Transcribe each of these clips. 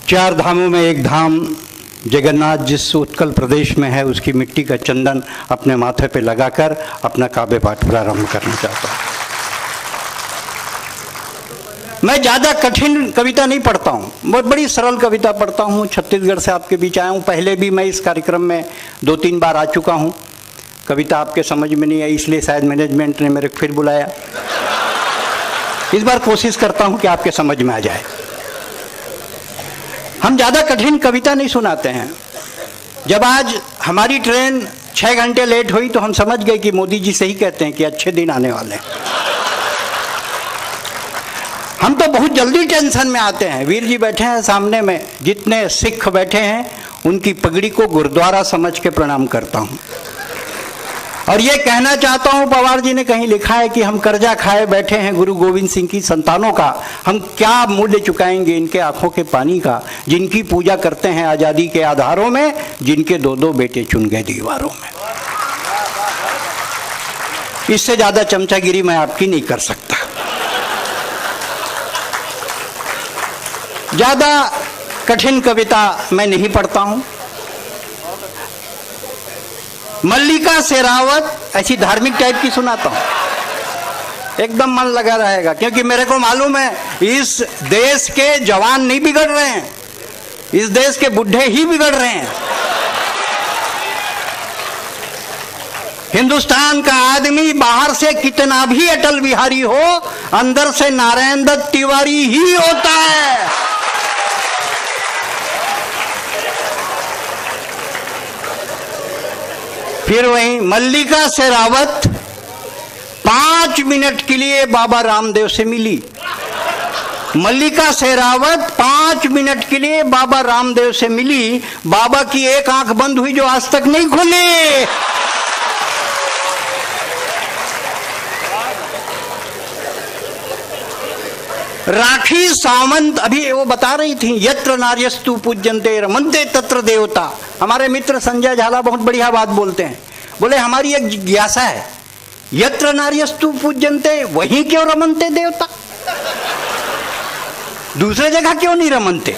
चार धामों में एक धाम जगन्नाथ जिस उत्कल प्रदेश में है, उसकी मिट्टी का चंदन अपने माथे पे लगाकर अपना काव्य पाठ प्रारंभ करना चाहता हूँ। मैं ज़्यादा कठिन कविता नहीं पढ़ता हूँ, बहुत बड़ी सरल कविता पढ़ता हूँ। छत्तीसगढ़ से आपके बीच आया हूँ, पहले भी मैं इस कार्यक्रम में 2-3 बार आ चुका हूँ। कविता आपके समझ में नहीं आई, इसलिए शायद मैनेजमेंट ने मेरे को फिर बुलाया। इस बार कोशिश करता हूँ कि आपके समझ में आ जाए। हम ज़्यादा कठिन कविता नहीं सुनाते हैं। जब आज हमारी ट्रेन 6 घंटे लेट हुई तो हम समझ गए कि मोदी जी सही कहते हैं कि अच्छे दिन आने वाले हैं। हम तो बहुत जल्दी टेंशन में आते हैं। वीर जी बैठे हैं सामने में, जितने सिख बैठे हैं उनकी पगड़ी को गुरुद्वारा समझ के प्रणाम करता हूँ। और ये कहना चाहता हूँ, पवार जी ने कहीं लिखा है कि हम कर्जा खाए बैठे हैं गुरु गोविंद सिंह की संतानों का, हम क्या मूल्य चुकाएंगे इनके आंखों के पानी का, जिनकी पूजा करते हैं आज़ादी के आधारों में, जिनके 2-2 बेटे चुन गए दीवारों में। इससे ज़्यादा चमचागिरी मैं आपकी नहीं कर सकता। ज़्यादा कठिन कविता मैं नहीं पढ़ता हूँ। मल्लिका शेरावत ऐसी धार्मिक टाइप की सुनाता हूँ, एकदम मन लगा रहेगा, क्योंकि मेरे को मालूम है इस देश के जवान नहीं बिगड़ रहे हैं, इस देश के बुढ़े ही बिगड़ रहे हैं। हिंदुस्तान का आदमी बाहर से कितना भी अटल बिहारी हो, अंदर से नारायण दत्त तिवारी ही होता है। फिर वहीं मल्लिका शेरावत 5 मिनट के लिए बाबा रामदेव से मिली। मल्लिका शेरावत 5 मिनट के लिए बाबा रामदेव से मिली। बाबा की एक आंख बंद हुई जो आज तक नहीं खुली। राखी सावंत अभी वो बता रही थी, यत्र नार्यस्तु पूज्यन्ते रमन्ते तत्र देवता। हमारे मित्र संजय झाला बहुत बढ़िया बात बोलते हैं, बोले हमारी एक जिज्ञासा है, यत्र नार्यस्तु पूज्यन्ते वहीं क्यों रमन्ते देवता, दूसरे जगह क्यों नहीं रमनते।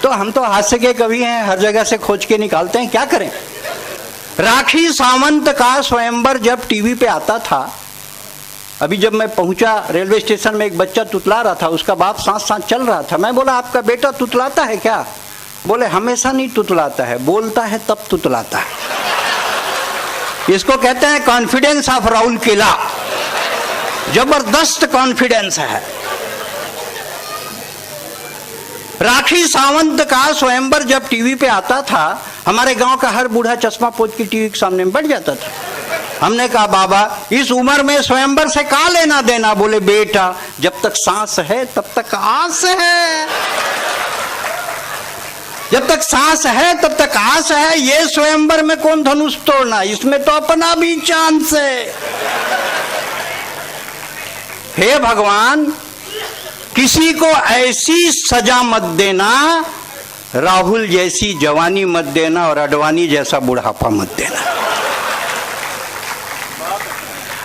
तो हम तो हास्य के कवि हैं, हर जगह से खोज के निकालते हैं, क्या करें। राखी सावंत का स्वयंवर जब टीवी पे आता था, अभी जब मैं पहुंचा रेलवे स्टेशन में एक बच्चा तुतला रहा था, उसका बाप साथ साथ चल रहा था। मैं बोला आपका बेटा तुतलाता है क्या? बोले हमेशा नहीं तुतलाता है, बोलता है तब तुतलाता है। इसको कहते हैं कॉन्फिडेंस ऑफ राहुल किला, जबरदस्त कॉन्फिडेंस है। राखी सावंत का स्वयंवर जब टीवी पे आता था, हमारे गांव का हर बूढ़ा चश्मा पोत की टीवी के सामने में बैठ जाता था। हमने कहा बाबा इस उम्र में स्वयंवर से क्या लेना देना? बोले बेटा जब तक सांस है तब तक आस है, जब तक सांस है तब तक आस है। ये स्वयंवर में कौन धनुष तोड़ना, इसमें तो अपना भी चांस है। हे भगवान किसी को ऐसी सजा मत देना, राहुल जैसी जवानी मत देना और अडवाणी जैसा बुढ़ापा मत देना।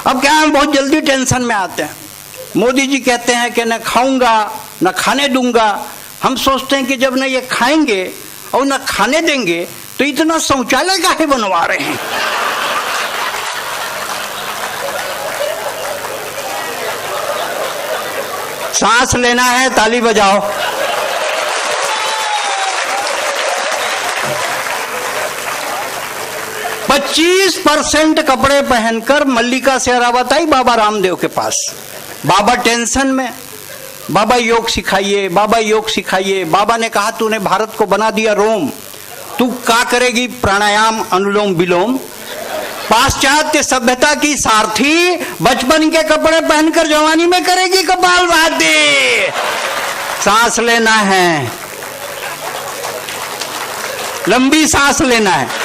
अब क्या हम बहुत जल्दी टेंशन में आते हैं। मोदी जी कहते हैं कि न खाऊंगा न खाने दूंगा। हम सोचते हैं कि जब न ये खाएंगे और न खाने देंगे तो इतना शौचालय काहे बनवा रहे हैं। सांस लेना है, ताली बजाओ। पर 25% कपड़े पहनकर मल्लिका शेरावत आई बाबा रामदेव के पास। बाबा टेंशन में, बाबा योग सिखाइए, बाबा योग सिखाइए। बाबा ने कहा तूने भारत को बना दिया रोम, तू क्या करेगी प्राणायाम अनुलोम विलोम। पाश्चात्य सभ्यता की सारथी बचपन के कपड़े पहनकर जवानी में करेगी कपालभाति। सांस लेना है, लंबी सांस लेना है।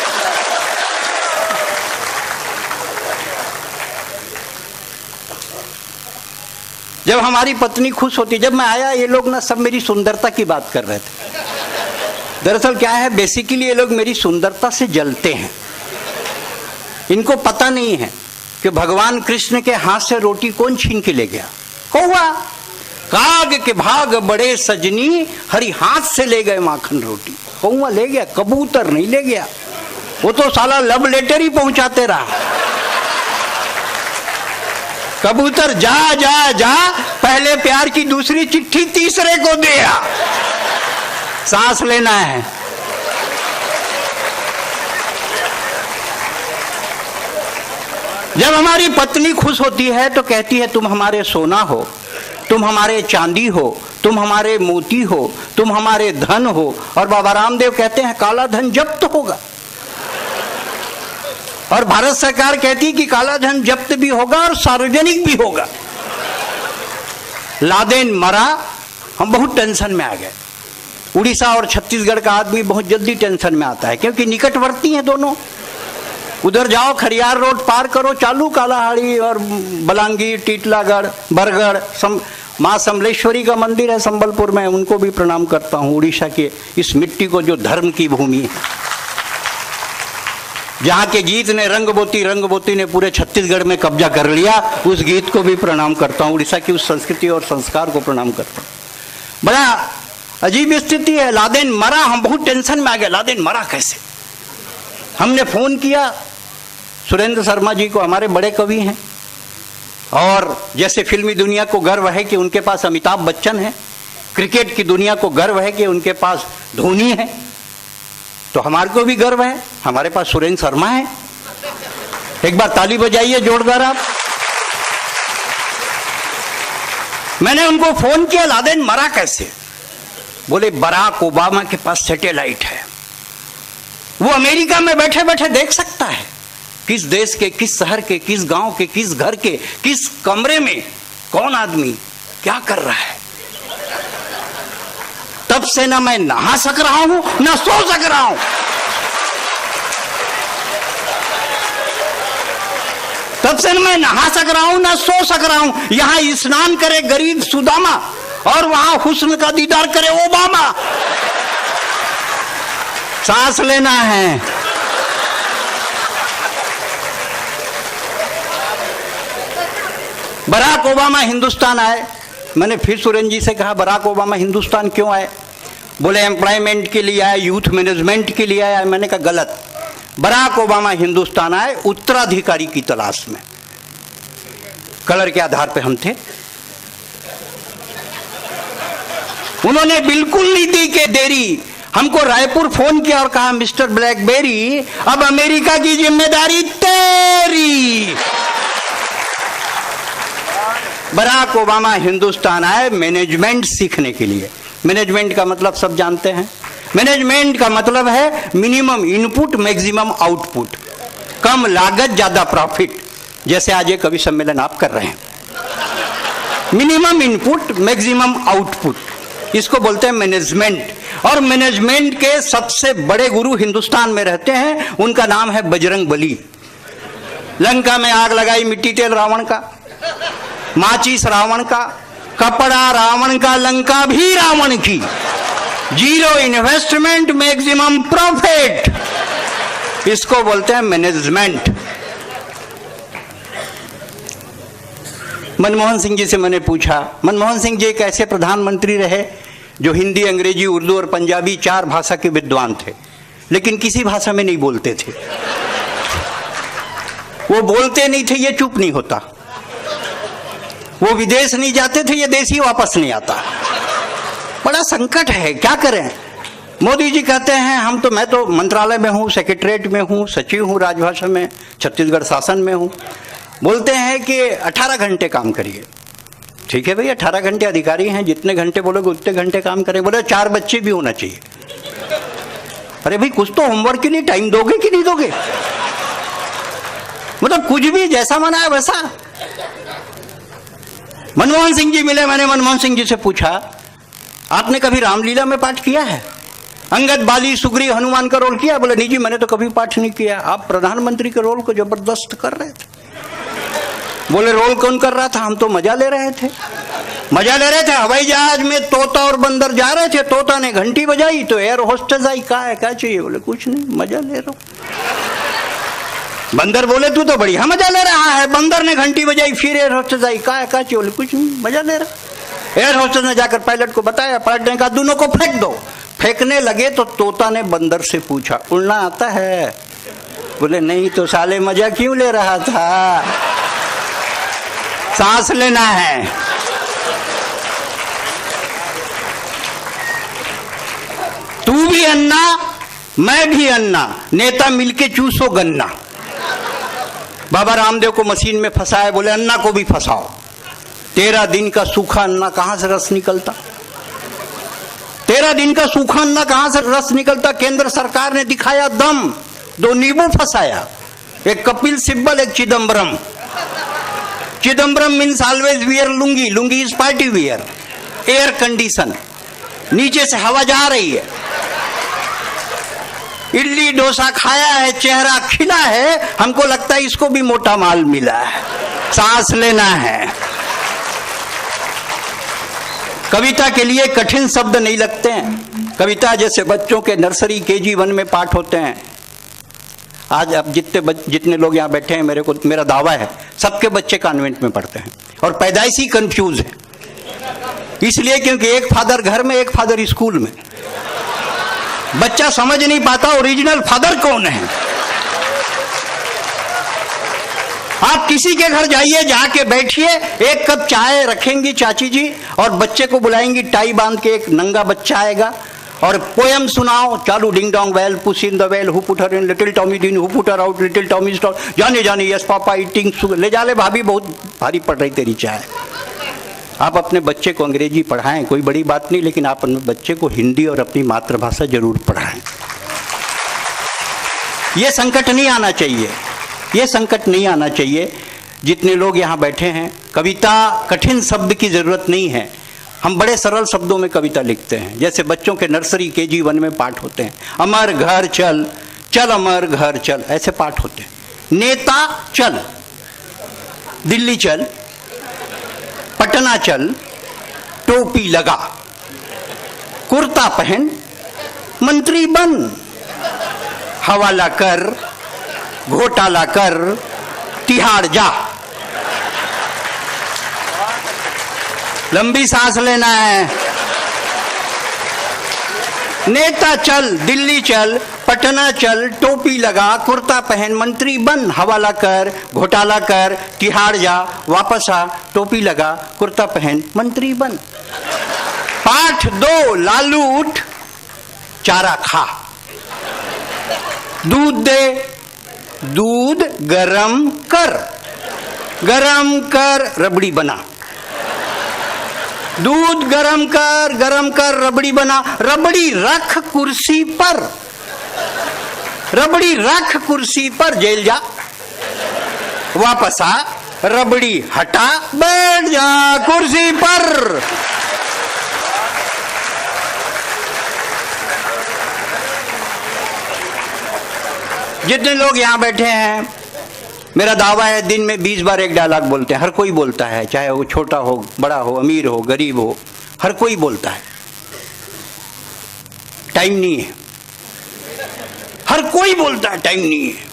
जब हमारी पत्नी खुश होती, जब मैं आया ये लोग ना सब मेरी सुंदरता की बात कर रहे थे। दरअसल क्या है, बेसिकली ये लोग मेरी सुंदरता से जलते हैं। इनको पता नहीं है कि भगवान कृष्ण के हाथ से रोटी कौन छीन के ले गया। कौवा काग के भाग बड़े सजनी, हरी हाथ से ले गए माखन रोटी। कौवा ले गया, कबूतर नहीं ले गया, वो तो साला लव लेटर ही पहुंचाते रहा। कबूतर जा जा जा, पहले प्यार की दूसरी चिट्ठी तीसरे को दिया। सांस लेना है। जब हमारी पत्नी खुश होती है तो कहती है तुम हमारे सोना हो, तुम हमारे चांदी हो, तुम हमारे मोती हो, तुम हमारे धन हो। और बाबा रामदेव कहते हैं काला धन जब्त होगा। और भारत सरकार कहती है कि काला धन जब्त भी होगा और सार्वजनिक भी होगा। लादेन मरा, हम बहुत टेंशन में आ गए। उड़ीसा और छत्तीसगढ़ का आदमी बहुत जल्दी टेंशन में आता है क्योंकि निकटवर्ती हैं दोनों। उधर जाओ, खरियार रोड पार करो, चालू कालाहाड़ी और बलांगीर, टीटलागढ़, बरगढ़, माँ समलेश्वरी का मंदिर है संबलपुर में, उनको भी प्रणाम करता हूँ। उड़ीसा के इस मिट्टी को जो धर्म की भूमि है, जहाँ के गीत ने रंगबोती ने पूरे छत्तीसगढ़ में कब्जा कर लिया, उस गीत को भी प्रणाम करता हूँ। उड़ीसा की उस संस्कृति और संस्कार को प्रणाम करता हूँ। बड़ा अजीब स्थिति है। लादेन मरा, हम बहुत टेंशन में आ गए। लादेन मरा कैसे? हमने फोन किया सुरेंद्र शर्मा जी को, हमारे बड़े कवि हैं, और जैसे फिल्मी दुनिया को गर्व है कि उनके पास अमिताभ बच्चन है, क्रिकेट की दुनिया को गर्व है कि उनके पास धोनी है, तो हमारे को भी गर्व है, हमारे पास सुरेंद्र शर्मा है। एक बार ताली बजाइए जोरदार आप। मैंने उनको फोन किया, लादेन मरा कैसे? बोले बराक ओबामा के पास सैटेलाइट है, वो अमेरिका में बैठे बैठे देख सकता है किस देश के, किस शहर के, किस गांव के, किस घर के, किस कमरे में कौन आदमी क्या कर रहा है। तब से ना मैं नहा सक रहा हूं ना सो सक रहा हूं। तब से मैं नहा सक रहा हूं ना सो सक रहा हूं। यहां स्नान करे गरीब सुदामा और वहां हुस्न का दीदार करे ओबामा। सांस लेना है। बराक ओबामा हिंदुस्तान आए। मैंने फिर सुरेंद्र जी से कहा बराक ओबामा हिंदुस्तान क्यों आए? बोले एम्प्लॉयमेंट के लिए आए, यूथ मैनेजमेंट के लिए आए। मैंने कहा गलत, बराक ओबामा हिंदुस्तान आए उत्तराधिकारी की तलाश में। कलर के आधार पे हम थे। उन्होंने बिल्कुल नहीं दी के देरी, हमको रायपुर फोन किया और कहा मिस्टर ब्लैकबेरी अब अमेरिका की जिम्मेदारी तेरी। बराक ओबामा हिंदुस्तान आए मैनेजमेंट सीखने के लिए। मैनेजमेंट का मतलब सब जानते हैं। मैनेजमेंट का मतलब है मिनिमम इनपुट मैक्सिमम आउटपुट, कम लागत ज्यादा प्रॉफिट। जैसे आज ये कवि सम्मेलन आप कर रहे हैं, मिनिमम इनपुट मैक्सिमम आउटपुट, इसको बोलते हैं मैनेजमेंट। और मैनेजमेंट के सबसे बड़े गुरु हिंदुस्तान में रहते हैं, उनका नाम है बजरंग बली। लंका में आग लगाई, मिट्टी तेल रावण का, माचिस रावण का, कपड़ा रावण का, लंका भी रावण की। जीरो इन्वेस्टमेंट मैक्सिमम प्रॉफिट, इसको बोलते हैं मैनेजमेंट। मनमोहन सिंह जी से मैंने पूछा, मनमोहन सिंह जी एक ऐसे प्रधानमंत्री रहे जो हिंदी, अंग्रेजी, उर्दू और पंजाबी 4 भाषा के विद्वान थे, लेकिन किसी भाषा में नहीं बोलते थे। वो बोलते नहीं थे, ये चुप नहीं होता। वो विदेश नहीं जाते थे, ये देश ही वापस नहीं आता। बड़ा संकट है, क्या करें। मोदी जी कहते हैं मैं तो मंत्रालय में हूँ, सेक्रेटरीट में हूँ, सचिव हूँ राजभाषा में, छत्तीसगढ़ शासन में हूँ। बोलते हैं कि 18 घंटे काम करिए। ठीक है भाई, 18 घंटे अधिकारी हैं, जितने घंटे बोलोगे उतने घंटे काम करें। बोले 4 बच्चे भी होना चाहिए। अरे भाई कुछ तो होमवर्क के लिए टाइम दोगे कि नहीं दोगे? मतलब कुछ भी जैसा मना है वैसा। मनमोहन सिंह जी मिले, मैंने मनमोहन सिंह जी से पूछा आपने कभी रामलीला में पाठ किया है? अंगद, बाली, सुग्रीव, हनुमान का रोल किया? बोले नहीं जी मैंने तो कभी पाठ नहीं किया। आप प्रधानमंत्री के रोल को जबरदस्त कर रहे थे। बोले रोल कौन कर रहा था? हम तो मजा ले रहे थे। मजा ले रहे थे। हवाई जहाज में तोता और बंदर जा रहे थे, तोता ने घंटी बजाई तो एयर होस्टेस आई, कहा है क्या चाहिए? बोले कुछ नहीं, मजा ले रहा हूं। बंदर बोले तू तो बढ़िया मजा ले रहा है। बंदर ने घंटी बजाई, फिर एयर होस्टेस आई, कहा है क्या चाहिए? बोले कुछ नहीं, मजा ले रहा। एयर होस्टेस ने जाकर पायलट को बताया, पायलट ने कहा दोनों को फेंक दो। फेंकने लगे तो तोता ने बंदर से पूछा, उड़ना आता है? बोले नहीं तो साले मजा क्यों ले रहा था, सांस लेना है। तू भी अन्ना मैं भी अन्ना, नेता मिलके चूसो गन्ना। बाबा रामदेव को मशीन में फंसाए, बोले अन्ना को भी फंसाओ। 13 दिन का सूखा अन्ना कहां से रस निकलता, 13 दिन का सूखा अन्ना कहां से रस निकलता। केंद्र सरकार ने दिखाया दम, 2 नींबू फंसाया, एक कपिल सिब्बल एक Chidambaram. Chidambaram means always wear lungi, lungi is party wear. Air condition, नीचे से हवा जा रही है। इडली डोसा खाया है, चेहरा खिला है, हमको लगता है इसको भी मोटा माल मिला है, सांस लेना है। कविता के लिए कठिन शब्द नहीं लगते हैं। कविता जैसे बच्चों के नर्सरी KG 1 में पाठ होते हैं। आज अब जितने लोग यहाँ बैठे हैं, मेरा दावा है सबके बच्चे कॉन्वेंट में पढ़ते हैं और पैदाइशी कंफ्यूज है। इसलिए क्योंकि एक फादर घर में, एक फादर स्कूल में। बच्चा समझ नहीं पाता ओरिजिनल फादर कौन है। आप किसी के घर जाइए, जाके बैठिए, 1 कप चाय रखेंगी चाची जी और बच्चे को बुलाएंगी, टाई बांध के एक नंगा बच्चा आएगा और पोएम सुनाओ। चालू ding dong bell puss in the well who put her in, little Tommy Din who put her out, little Tommy stop, जाने जाने यस पापा ईटिंग शुगर, ले जा ले भाभी बहुत भारी पड़ रही तेरी चाय। आप अपने बच्चे को अंग्रेजी पढ़ाएं, कोई बड़ी बात नहीं, लेकिन आप अपने बच्चे को हिंदी और अपनी मातृभाषा जरूर पढ़ाएं। ये संकट नहीं आना चाहिए, ये संकट नहीं आना चाहिए। जितने लोग यहाँ बैठे हैं, कविता कठिन शब्द की जरूरत नहीं है। हम बड़े सरल शब्दों में कविता लिखते हैं। जैसे बच्चों के नर्सरी KG 1 में पाठ होते हैं, अमर घर चल, चल अमर घर चल, ऐसे पाठ होते हैं। नेता चल, दिल्ली चल, पटना चल, टोपी लगा, कुर्ता पहन, मंत्री बन, हवाला कर, घोटाला कर, तिहाड़ जा। लंबी सांस लेना है। नेता चल, दिल्ली चल, पटना चल, टोपी लगा, कुर्ता पहन, मंत्री बन, हवाला कर, घोटाला कर, तिहाड़ जा, वापस आ, टोपी लगा, कुर्ता पहन, मंत्री बन। पाठ 2, लालू उठ, चारा खा, दूध दे, दूध गरम कर, गरम कर, रबड़ी बना, दूध गरम कर रबड़ी बना, रबड़ी रख कुर्सी पर, रबड़ी रख कुर्सी पर, जेल जा, वापस आ, रबड़ी हटा, बैठ जा कुर्सी पर। जितने लोग यहां बैठे हैं, मेरा दावा है दिन में 20 बार एक डायलॉग बोलते हैं। हर कोई बोलता है, चाहे वो छोटा हो, बड़ा हो, अमीर हो, गरीब हो, हर कोई बोलता है। टाइम नहीं है, हर कोई बोलता है, टाइम नहीं है।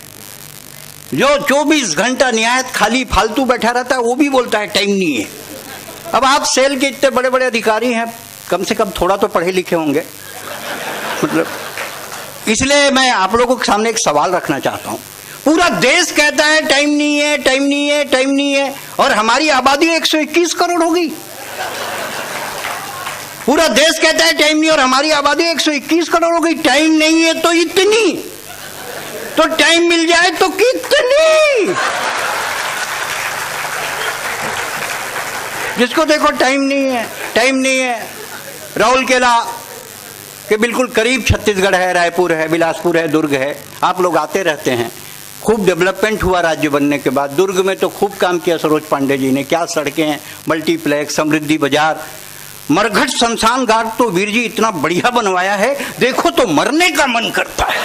जो 24 घंटा निहायत खाली फालतू बैठा रहता है वो भी बोलता है टाइम नहीं है। अब आप सेल के इतने बड़े बड़े अधिकारी हैं, कम से कम थोड़ा तो पढ़े लिखे होंगे, मतलब इसलिए मैं आप लोगों के सामने एक सवाल रखना चाहता हूं। पूरा देश कहता है टाइम नहीं है, टाइम नहीं है, टाइम नहीं है, और हमारी आबादी 121 करोड़ होगी। पूरा देश कहता है टाइम नहीं और हमारी आबादी 121 करोड़ हो गई। टाइम नहीं है तो इतनी, तो टाइम मिल जाए तो कितनी। जिसको देखो टाइम नहीं है, टाइम नहीं है। राउरकेला के बिल्कुल करीब छत्तीसगढ़ है, रायपुर है, बिलासपुर है, दुर्ग है। आप लोग आते रहते हैं। खूब डेवलपमेंट हुआ राज्य बनने के बाद। दुर्ग में तो खूब काम किया सरोज पांडे जी ने। क्या सड़कें हैं, मल्टीप्लेक्स, समृद्धि बाजार, मरघट शमशान घाट तो वीर जी इतना बढ़िया बनवाया है, देखो तो मरने का मन करता है।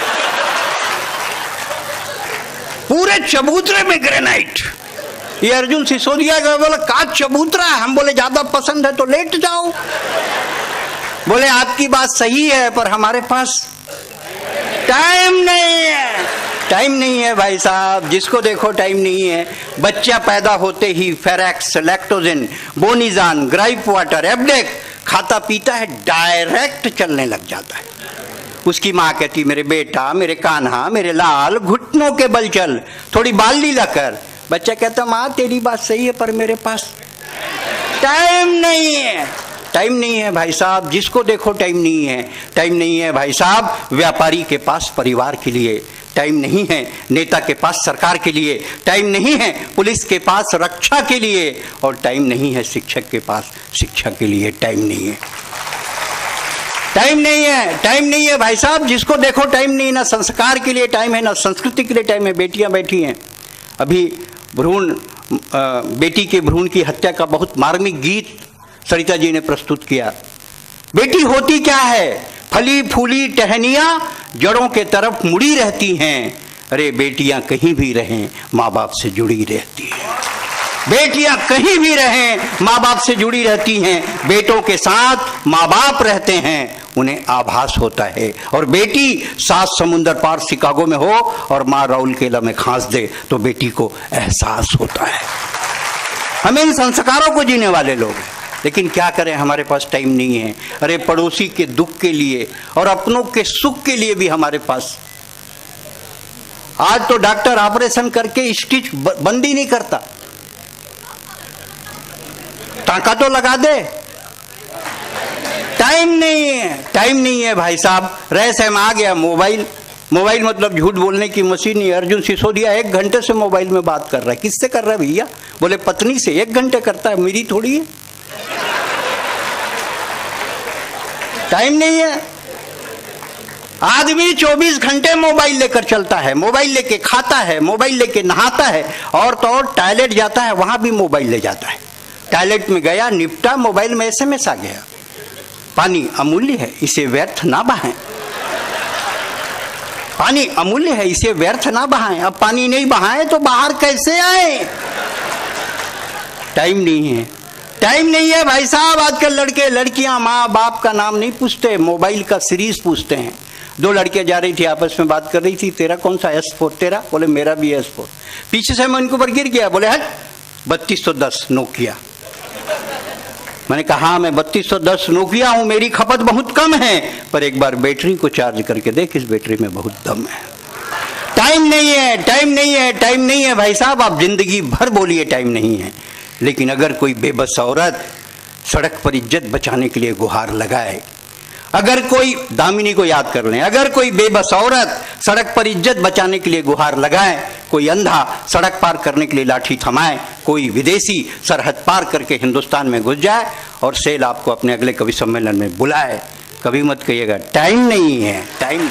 पूरे चबूतरे में ग्रेनाइट। ये अर्जुन सिसोदिया का बोला का चबूतरा है, हम बोले ज्यादा पसंद है तो लेट जाओ। बोले आपकी बात सही है पर हमारे पास टाइम नहीं है। टाइम नहीं है भाई साहब, जिसको देखो टाइम नहीं है। बच्चा पैदा होते ही फेरेक्स, लैक्टोजिन, बोनीजान, ग्राइप वाटर, एब्डेक खाता पीता है, डायरेक्ट चलने लग जाता है। उसकी माँ कहती मेरे बेटा, मेरे कान्हा, मेरे लाल, घुटनों के बल चल, थोड़ी बाल लीला कर। बच्चा कहता माँ तेरी बात सही है पर मेरे पास टाइम नहीं है। टाइम नहीं है भाई साहब, जिसको देखो टाइम नहीं है। टाइम नहीं है भाई साहब व्यापारी के पास परिवार के लिए, टाइम नहीं है नेता के पास सरकार के लिए, टाइम नहीं है पुलिस के पास रक्षा के लिए, और टाइम नहीं है शिक्षक के पास शिक्षा के लिए। टाइम नहीं है, टाइम नहीं है, टाइम नहीं है भाई साहब, जिसको देखो टाइम नहीं। ना संस्कार के लिए टाइम है, ना संस्कृति के लिए टाइम है। बेटियां बैठी हैं, अभी बेटी के भ्रूण की हत्या का बहुत मार्मिक गीत सरिता जी ने प्रस्तुत किया। बेटी होती क्या है, फली फूली टहनियां जड़ों के तरफ मुड़ी रहती हैं। अरे बेटियां कहीं भी रहें माँ बाप से जुड़ी रहती हैं। बेटियां कहीं भी रहें माँ बाप से जुड़ी रहती हैं। बेटों के साथ माँ बाप रहते हैं, उन्हें आभास होता है। और बेटी 7 समुंदर पार शिकागो में हो और माँ राउरकेला में खांस दे तो बेटी को एहसास होता है। हम इन संस्कारों को जीने वाले लोग हैं, लेकिन क्या करें, हमारे पास टाइम नहीं है। अरे पड़ोसी के दुख के लिए और अपनों के सुख के लिए भी हमारे पास, आज तो डॉक्टर ऑपरेशन करके स्टिच बंद ही नहीं करता, टांका तो लगा दे। टाइम नहीं है, टाइम नहीं है भाई साहब। रहस्य में आ गया मोबाइल। मोबाइल मतलब झूठ बोलने की मशीन ही। अर्जुन सिसोदिया 1 घंटे से मोबाइल में बात कर रहा है। किससे कर रहा है भैया? बोले पत्नी से। 1 घंटे करता है, मेरी थोड़ी है। टाइम नहीं है। आदमी 24 घंटे मोबाइल लेकर चलता है, मोबाइल लेके खाता है, मोबाइल लेके नहाता है, और तो और टॉयलेट जाता है वहां भी मोबाइल ले जाता है। टॉयलेट में गया, निपटा, मोबाइल में SMS आ गया। पानी अमूल्य है, इसे व्यर्थ ना बहाएं। पानी अमूल्य है, इसे व्यर्थ ना बहाएं। अब पानी नहीं बहाएं तो बाहर कैसे आए? टाइम नहीं है, टाइम नहीं है भाई साहब। आजकल लड़के लड़कियां माँ बाप का नाम नहीं पूछते, मोबाइल का सीरीज पूछते हैं। 2 लड़कियां जा रही थी, आपस में बात कर रही थी, तेरा कौन सा S4? तेरा? बोले मेरा भी S4। पीछे से मैं उनके ऊपर गिर गया, बोले हट 3210 नोकिया। मैंने कहा मैं 3210 नोकिया हूं, मेरी खपत बहुत कम है, पर एक बार बैटरी को चार्ज करके देख, इस बैटरी में बहुत दम है। टाइम नहीं है, टाइम नहीं है, टाइम नहीं है भाई साहब। आप जिंदगी भर बोलिए टाइम नहीं है, लेकिन अगर कोई बेबस औरत सड़क पर इज्जत बचाने के लिए गुहार लगाए, अगर कोई, दामिनी को याद कर लें, अगर कोई बेबस औरत सड़क पर इज्जत बचाने के लिए गुहार लगाए, कोई अंधा सड़क पार करने के लिए लाठी थमाए, कोई विदेशी सरहद पार करके हिंदुस्तान में घुस जाए और सेल आपको अपने अगले कवि सम्मेलन में बुलाए, कभी मत कहिएगा टाइम नहीं है। टाइम